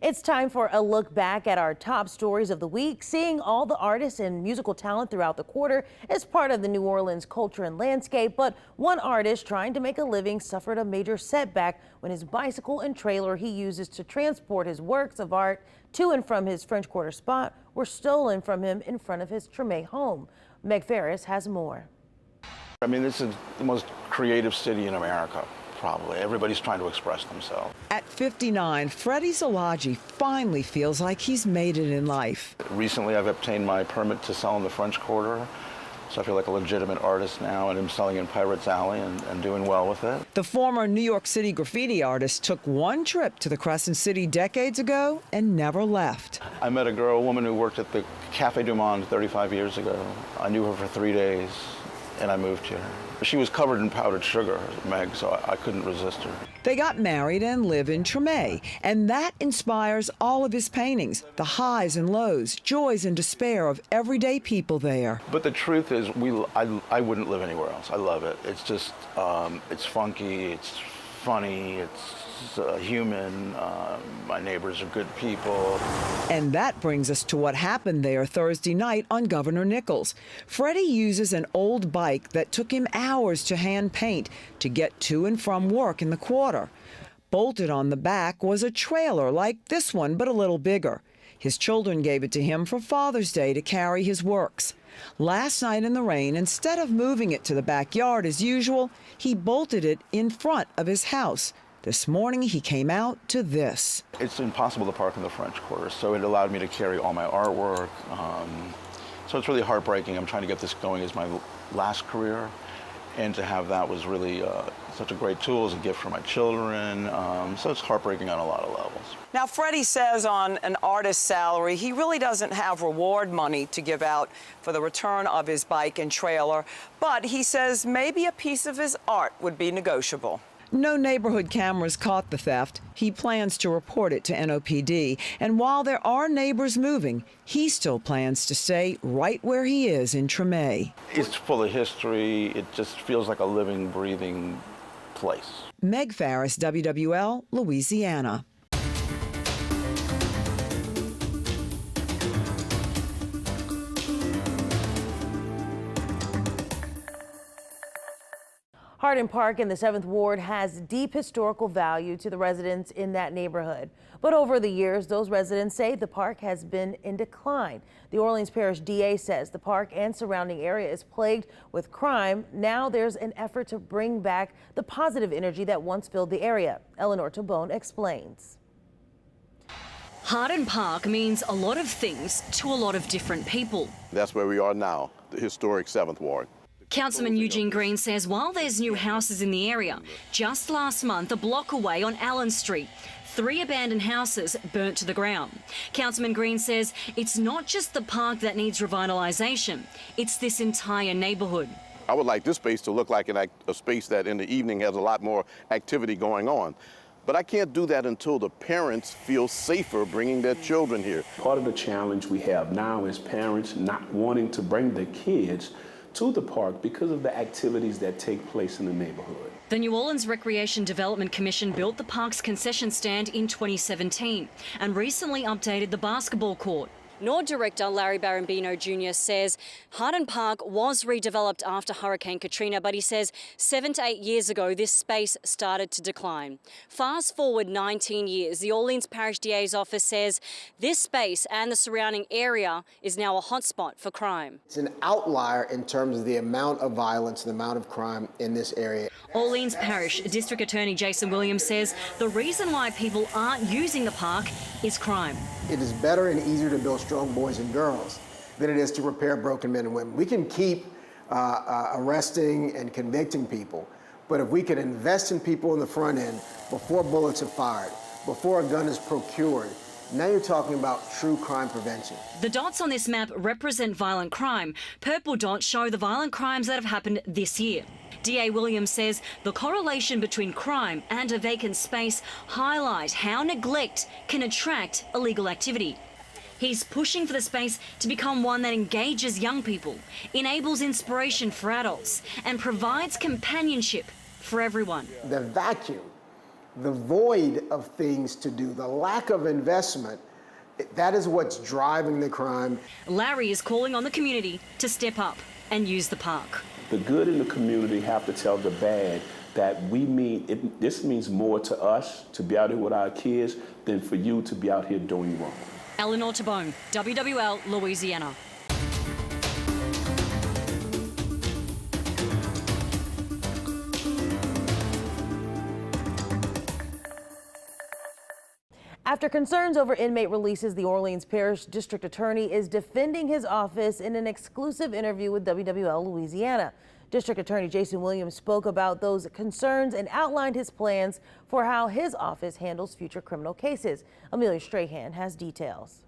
It's time for a look back at our top stories of the week. Seeing all the artists and musical talent throughout the quarter is part of the New Orleans culture and landscape, but one artist trying to make a living suffered a major setback when his bicycle and trailer he uses to transport his works of art to and from his French Quarter spot were stolen from him in front of his Treme home. Meg Ferris has more. I mean, this is the most creative city in America. Probably. Everybody's trying to express themselves. At 59, Freddie Zalaji finally feels like he's made it in life. Recently, I've obtained my permit to sell in the French Quarter, so I feel like a legitimate artist now, and I'm selling in Pirates Alley and doing well with it. The former New York City graffiti artist took one trip to the Crescent City decades ago and never left. I met a woman who worked at the Cafe Du Monde 35 years ago. I knew her for 3 days, and I moved here. She was covered in powdered sugar, Meg, so I couldn't resist her. They got married and live in Treme, and that inspires all of his paintings, the highs and lows, joys and despair of everyday people there. But the truth is, I wouldn't live anywhere else. I love it. It's just, it's funky, it's funny, it's human. My neighbors are good people. And that brings us to what happened there Thursday night on Governor Nichols. Freddie uses an old bike that took him hours to hand paint to get to and from work in the Quarter. Bolted on the back was a trailer like this one, but a little bigger. His children gave it to him for Father's Day to carry his works. Last night in the rain, instead of moving it to the backyard as usual, he bolted it in front of his house. This morning, he came out to this. It's impossible to park in the French Quarter, so it allowed me to carry all my artwork. So it's really heartbreaking. I'm trying to get this going as my last career, and to have that was really such a great tool as a gift for my children. So it's heartbreaking on a lot of levels. Now, Freddie says on an artist's salary, he really doesn't have reward money to give out for the return of his bike and trailer, but he says maybe a piece of his art would be negotiable. No neighborhood cameras caught the theft. He plans to report it to NOPD. And while there are neighbors moving, he still plans to stay right where he is in Treme. It's full of history. It just feels like a living, breathing place. Meg Ferris, WWL, Louisiana. Hardin Park in the 7th Ward has deep historical value to the residents in that neighborhood. But over the years, those residents say the park has been in decline. The Orleans Parish DA says the park and surrounding area is plagued with crime. Now there's an effort to bring back the positive energy that once filled the area. Eleanor Tabone explains. Hardin Park means a lot of things to a lot of different people. That's where we are now, the historic 7th Ward. Councilman Eugene Green says while there's new houses in the area, just last month, a block away on Allen Street, 3 abandoned houses burnt to the ground. Councilman Green says it's not just the park that needs revitalisation, it's this entire neighbourhood. I would like this space to look like a space that in the evening has a lot more activity going on. But I can't do that until the parents feel safer bringing their children here. Part of the challenge we have now is parents not wanting to bring their kids to the park because of the activities that take place in the neighborhood. The New Orleans Recreation Development Commission built the park's concession stand in 2017 and recently updated the basketball court. NORD Director Larry Barambino Jr. says Hardin Park was redeveloped after Hurricane Katrina, but he says 7 to 8 years ago this space started to decline. Fast forward 19 years, the Orleans Parish DA's office says this space and the surrounding area is now a hotspot for crime. It's an outlier in terms of the amount of violence and the amount of crime in this area. Orleans Parish District Attorney Jason Williams says the reason why people aren't using the park is crime. It is better and easier to build strong boys and girls than it is to repair broken men and women. We can keep arresting and convicting people, but if we can invest in people in the front end before bullets are fired, before a gun is procured, now you're talking about true crime prevention. The dots on this map represent violent crime. Purple dots show the violent crimes that have happened this year. DA Williams says the correlation between crime and a vacant space highlight how neglect can attract illegal activity. He's pushing for the space to become one that engages young people, enables inspiration for adults, and provides companionship for everyone. The vacuum the void of things to do, the lack of investment, that is what's driving the crime. Larry is calling on the community to step up and use the park. The good in the community have to tell the bad that this means more to us to be out here with our kids than for you to be out here doing wrong. Eleanor Tabone, WWL, Louisiana. After concerns over inmate releases, the Orleans Parish District Attorney is defending his office in an exclusive interview with WWL Louisiana. District Attorney Jason Williams spoke about those concerns and outlined his plans for how his office handles future criminal cases. Amelia Strahan has details.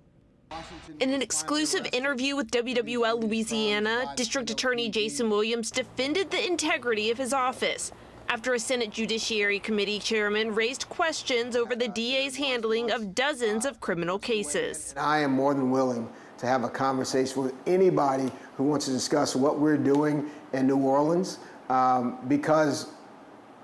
In an exclusive interview with WWL Louisiana, District Attorney Jason Williams defended the integrity of his office after a Senate Judiciary Committee chairman raised questions over the DA's handling of dozens of criminal cases. I am more than willing to have a conversation with anybody who wants to discuss what we're doing in New Orleans because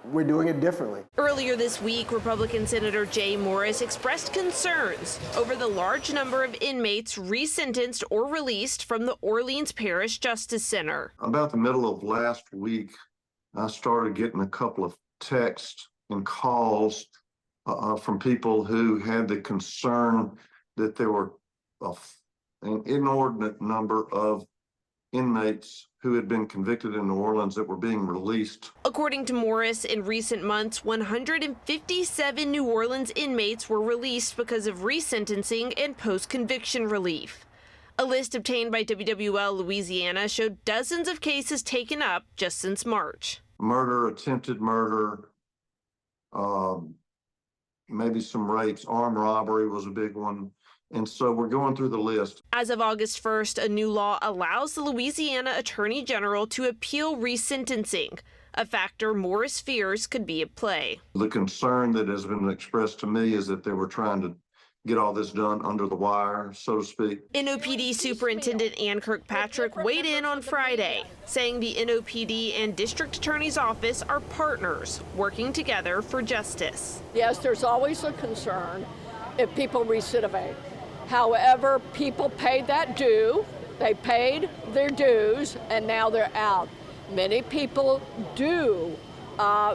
we're doing it differently. Earlier this week, Republican Senator Jay Morris expressed concerns over the large number of inmates resentenced or released from the Orleans Parish Justice Center. About the middle of last week, I started getting a couple of texts and calls from people who had the concern that there were an inordinate number of inmates who had been convicted in New Orleans that were being released. According to Morris, in recent months, 157 New Orleans inmates were released because of resentencing and post-conviction relief. A list obtained by WWL Louisiana showed dozens of cases taken up just since March. Murder, attempted murder, maybe some rapes, armed robbery was a big one. And so we're going through the list. As of August 1st, a new law allows the Louisiana Attorney General to appeal resentencing, a factor Morris fears could be at play. The concern that has been expressed to me is that they were trying to get all this done under the wire, so to speak. NOPD Superintendent Ann Kirkpatrick weighed in on Friday, saying the NOPD and District Attorney's Office are partners working together for justice. Yes, there's always a concern if people recidivate. However, people paid that due, they paid their dues, and now they're out. Many people do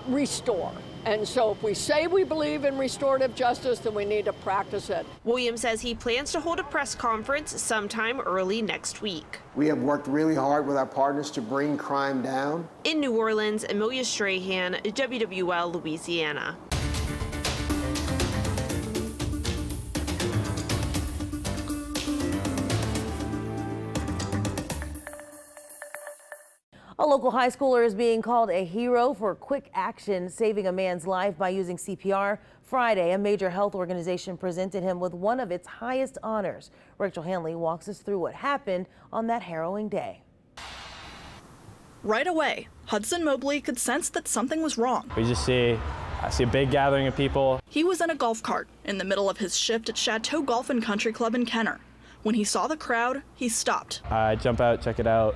restore. And so if we say we believe in restorative justice, then we need to practice it. Williams says he plans to hold a press conference sometime early next week. We have worked really hard with our partners to bring crime down. In New Orleans, Amelia Strahan, WWL Louisiana. A local high schooler is being called a hero for quick action, saving a man's life by using CPR. Friday, a major health organization presented him with one of its highest honors. Rachel Hanley walks us through what happened on that harrowing day. Right away, Hudson Mobley could sense that something was wrong. I see a big gathering of people. He was in a golf cart in the middle of his shift at Chateau Golf and Country Club in Kenner. When he saw the crowd, he stopped. I jump out, check it out.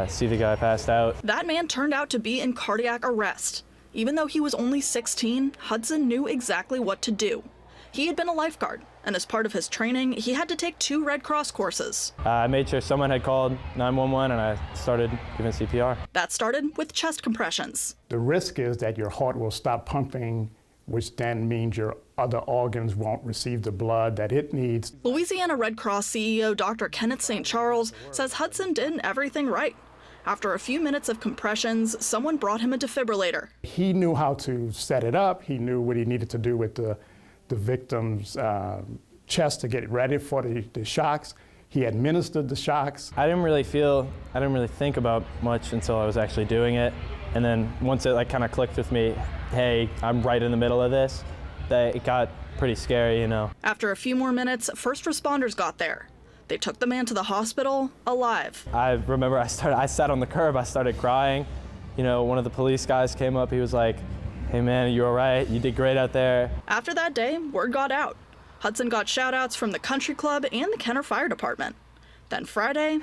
See the guy passed out. That man turned out to be in cardiac arrest. Even though he was only 16, Hudson knew exactly what to do. He had been a lifeguard, and as part of his training, he had to take 2 Red Cross courses. I made sure someone had called 911 and I started giving CPR. That started with chest compressions. The risk is that your heart will stop pumping, which then means your other organs won't receive the blood that it needs. Louisiana Red Cross CEO Dr. Kenneth St. Charles says Hudson did everything right. After a few minutes of compressions, someone brought him a defibrillator. He knew how to set it up. He knew what he needed to do with the victim's chest to get it ready for the shocks. He administered the shocks. I didn't really think about much until I was actually doing it. And then once it kind of clicked with me, hey, I'm right in the middle of this, that it got pretty scary, you know. After a few more minutes, first responders got there. They took the man to the hospital alive. I remember I sat on the curb, I started crying. You know, one of the police guys came up, he was like, hey man, are you all right? You did great out there. After that day, word got out. Hudson got shout-outs from the country club and the Kenner Fire Department. Then Friday,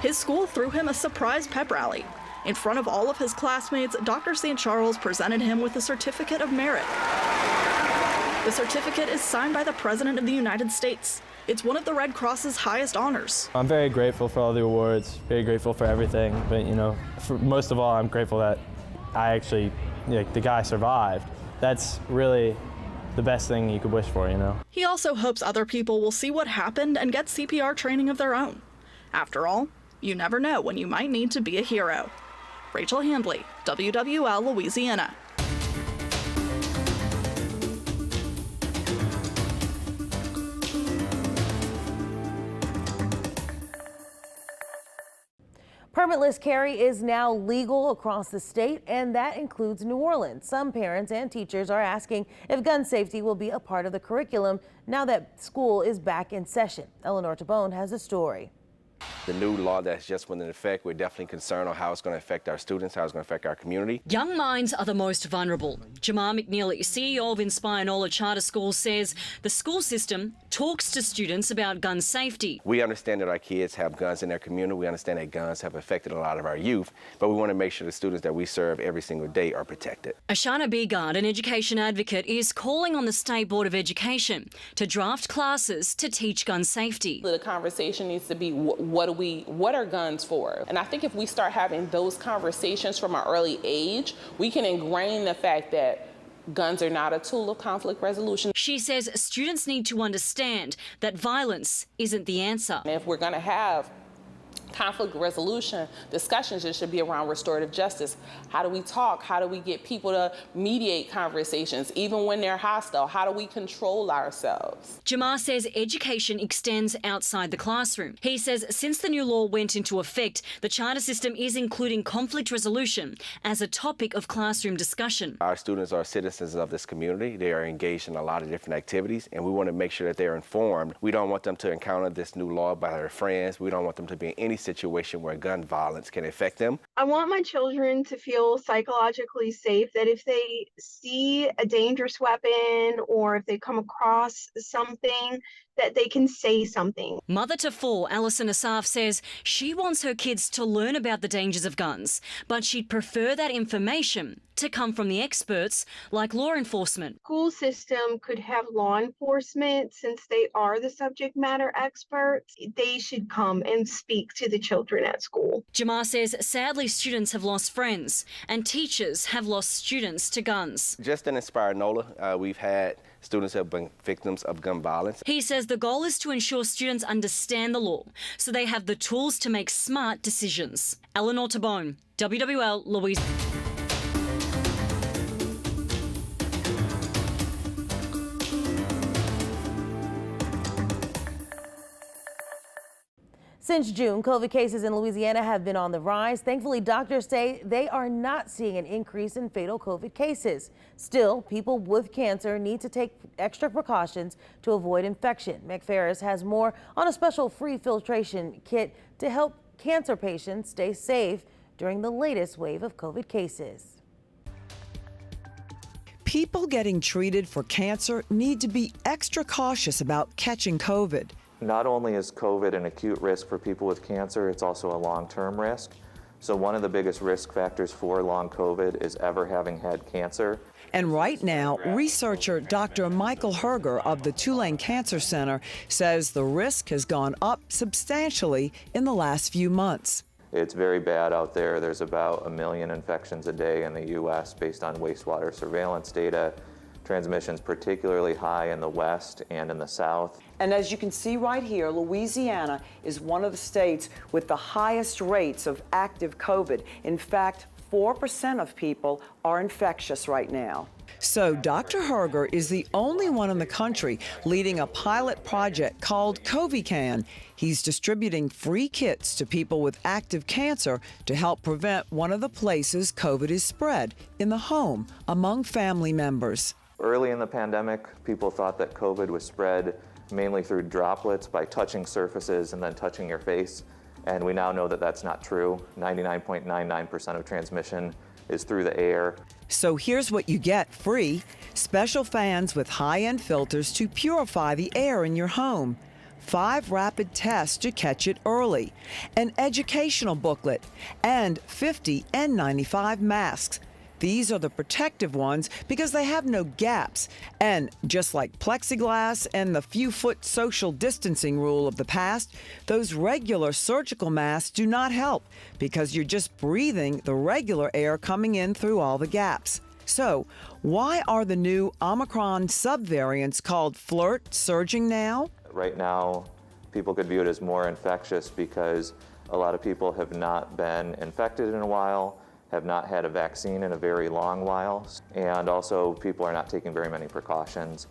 his school threw him a surprise pep rally. In front of all of his classmates, Dr. St. Charles presented him with a certificate of merit. The certificate is signed by the President of the United States. It's one of the Red Cross's highest honors. I'm very grateful for all the awards, very grateful for everything, but for most of all, I'm grateful that I actually, the guy survived. That's really the best thing you could wish for, He also hopes other people will see what happened and get CPR training of their own. After all, you never know when you might need to be a hero. Rachel Handley, WWL Louisiana. Permitless carry is now legal across the state, and that includes New Orleans. Some parents and teachers are asking if gun safety will be a part of the curriculum now that school is back in session. Eleanor Tabone has a story. The new law that's just went into effect, we're definitely concerned on how it's going to affect our students, how it's going to affect our community. Young minds are the most vulnerable. Jamar McNeely, CEO of Inspire Nola Charter School, says the school system talks to students about gun safety. We understand that our kids have guns in their community. We understand that guns have affected a lot of our youth, but we want to make sure the students that we serve every single day are protected. Ashana Bigard, an education advocate, is calling on the State Board of Education to draft classes to teach gun safety. The conversation needs to be what are guns for? And I think if we start having those conversations from an early age, we can ingrain the fact that guns are not a tool of conflict resolution. She says students need to understand that violence isn't the answer. And if we're going to have conflict resolution discussions, it should be around restorative justice. How do we talk? How do we get people to mediate conversations, even when they're hostile? How do we control ourselves? Jamar says education extends outside the classroom. He says since the new law went into effect, the charter system is including conflict resolution as a topic of classroom discussion. Our students are citizens of this community. They are engaged in a lot of different activities, and we want to make sure that they're informed. We don't want them to encounter this new law by their friends. We don't want them to be in any situation where gun violence can affect them. I want my children to feel psychologically safe, that if they see a dangerous weapon or if they come across something, that they can say something. Mother to four, Alison Asaf, says she wants her kids to learn about the dangers of guns, but she'd prefer that information to come from the experts like law enforcement. School system could have law enforcement, since they are the subject matter experts. They should come and speak to the children at school. Jamar says sadly students have lost friends and teachers have lost students to guns. Just in Inspire NOLA, we've had students who have been victims of gun violence. He says the goal is to ensure students understand the law so they have the tools to make smart decisions. Eleanor Tabone, WWL Louisiana. Since June, COVID cases in Louisiana have been on the rise. Thankfully, doctors say they are not seeing an increase in fatal COVID cases. Still, people with cancer need to take extra precautions to avoid infection. McFerris has more on a special free filtration kit to help cancer patients stay safe during the latest wave of COVID cases. People getting treated for cancer need to be extra cautious about catching COVID. Not only is COVID an acute risk for people with cancer, it's also a long-term risk. So one of the biggest risk factors for long COVID is ever having had cancer. And right now, researcher Dr. Michael Herger of the Tulane Cancer Center says the risk has gone up substantially in the last few months. It's very bad out there. There's about 1 million infections a day in the U.S. based on wastewater surveillance data. Transmission's particularly high in the West and in the South. And as you can see right here, Louisiana is one of the states with the highest rates of active COVID. In fact, 4% of people are infectious right now. So Dr. Herger is the only one in the country leading a pilot project called CoviCan. He's distributing free kits to people with active cancer to help prevent one of the places COVID is spread, in the home, among family members. Early in the pandemic, people thought that COVID was spread mainly through droplets by touching surfaces and then touching your face. And we now know that that's not true. 99.99% of transmission is through the air. So here's what you get free: special fans with high-end filters to purify the air in your home, 5 rapid tests to catch it early, an educational booklet, and 50 N95 masks. These are the protective ones because they have no gaps. And just like plexiglass and the few-foot social distancing rule of the past, those regular surgical masks do not help because you're just breathing the regular air coming in through all the gaps. So, why are the new Omicron subvariants called flirt surging now? Right now, people could view it as more infectious because a lot of people have not been infected in a while, have not had a vaccine in a very long while, and also people are not taking very many precautions.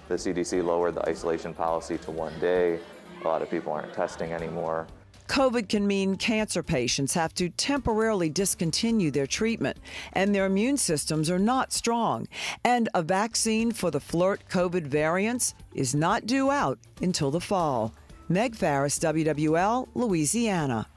The CDC lowered the isolation policy to 1 day. A lot of people aren't testing anymore. COVID can mean cancer patients have to temporarily discontinue their treatment, and their immune systems are not strong. And a vaccine for the flirt COVID variants is not due out until the fall. Meg Farris, WWL, Louisiana.